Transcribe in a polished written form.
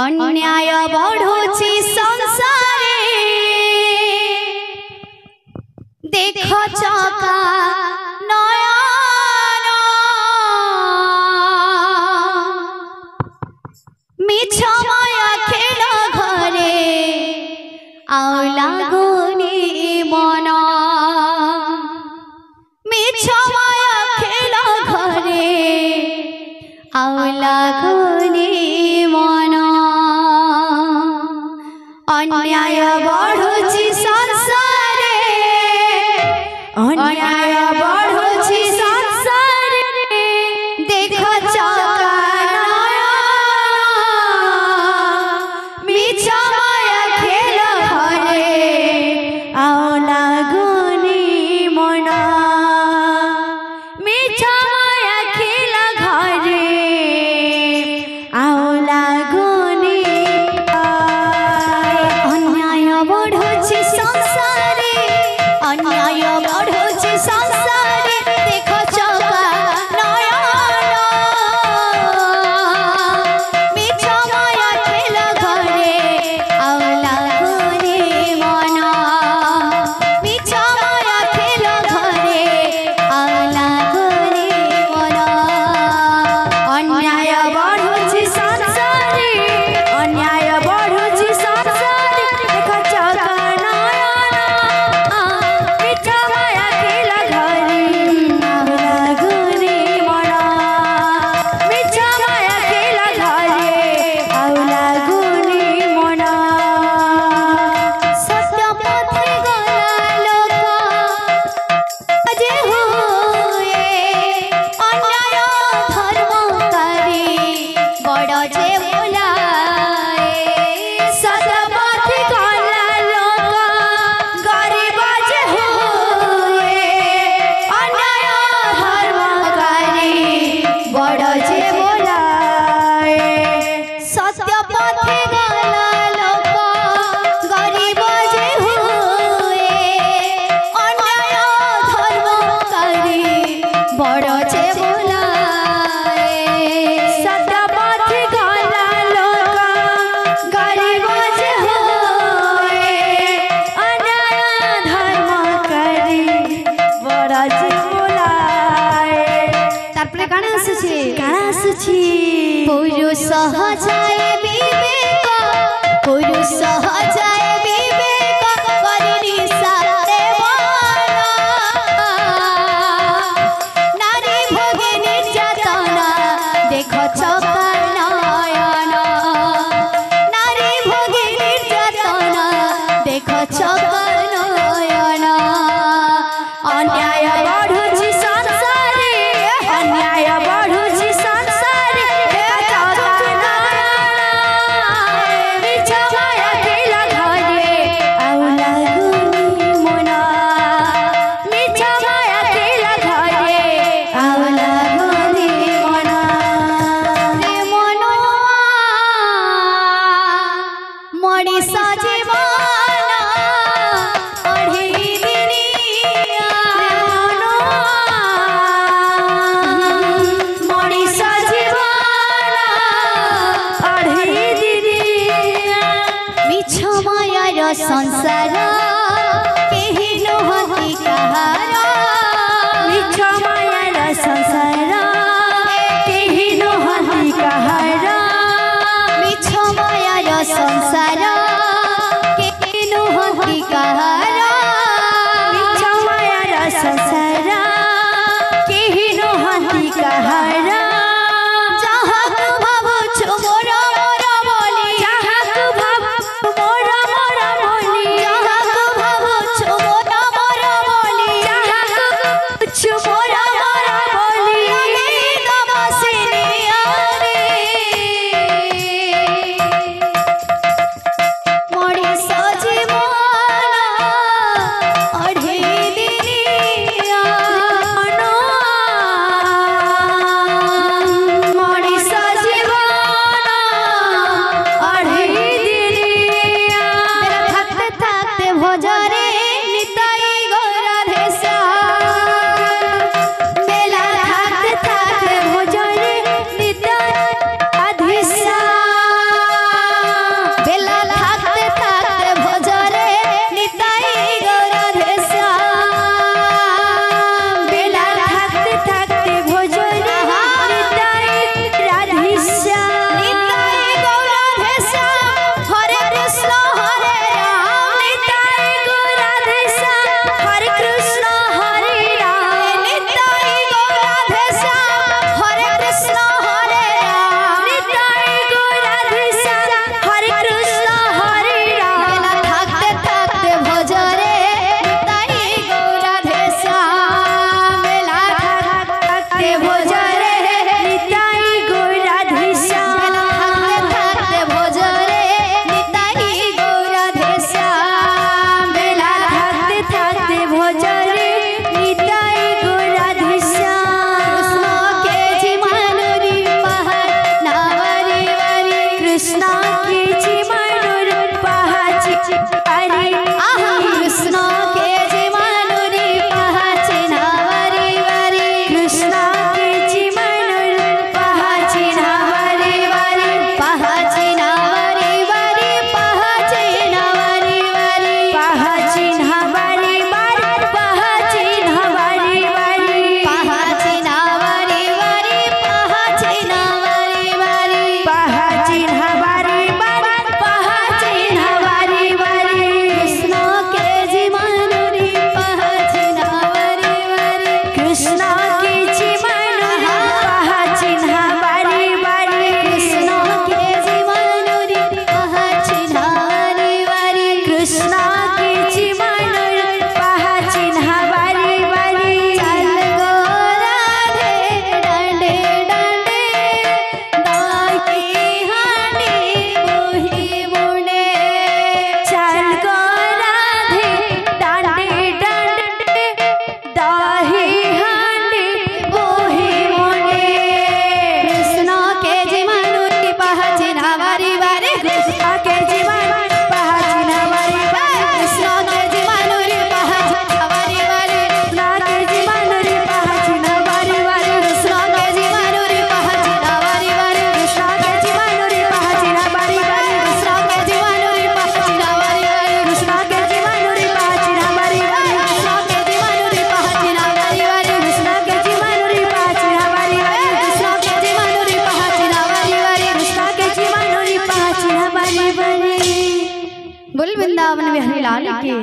अन्याय बढ़ुची संसारे देख चका नयन मिछ माया खेल घरे आउ लागुनी मन मिछ माया खेल घरे आउ लागुनी मन अन्याय बढ़ुची संसारे अन्याय बढ़ुची संसारे देख चका मिछ माया खेल घरे आउ लागुनी मन मिछ माया खेल घरे आउ लागुनी अन्याय बढ़ुची संसारे अन्याय बढ़ुची संसारे देख चका नयन मिछ माया खेल घरे आउ लागुनी मन मिछ माया खेल घरे आउ लागुनी मन अन्याय बढ़ुची संसारे अन्याय बढ़ुची संसारे देख चका नयन मिछ माया खेल घरे आउ लागुनी मन मिछ माया खेल घरे आउ लागुनी मन सत्य पथे गला लोक जे हुए अन्याय धर्मकारी बड़ जे बोलाए सत्य पथे गला लोक गरीब जे हुए अन्याय धर्मकारी बड़ जे बोलाए सत्य पथे गला लोक गरीब जे हुए अन्याय धर्मकारी बड़ जे बोलाए सत्य पथे गला लोक गरीब जे हुए अन्याय धर्मकारी बड़ जे बोलाए तारपरे काना आसुछि पुरुष जाए विवेक पुरुष जाए विवेक करिनी सारे मन नारी भोगे निर्यातना देख चका नयन नारी भोगे निर्यातना देख चका नयन अन्याय बढ़ुची संसारे अन्याय बढ़ुची संसारे देख चका नयन मिछ माया खेल लाल की।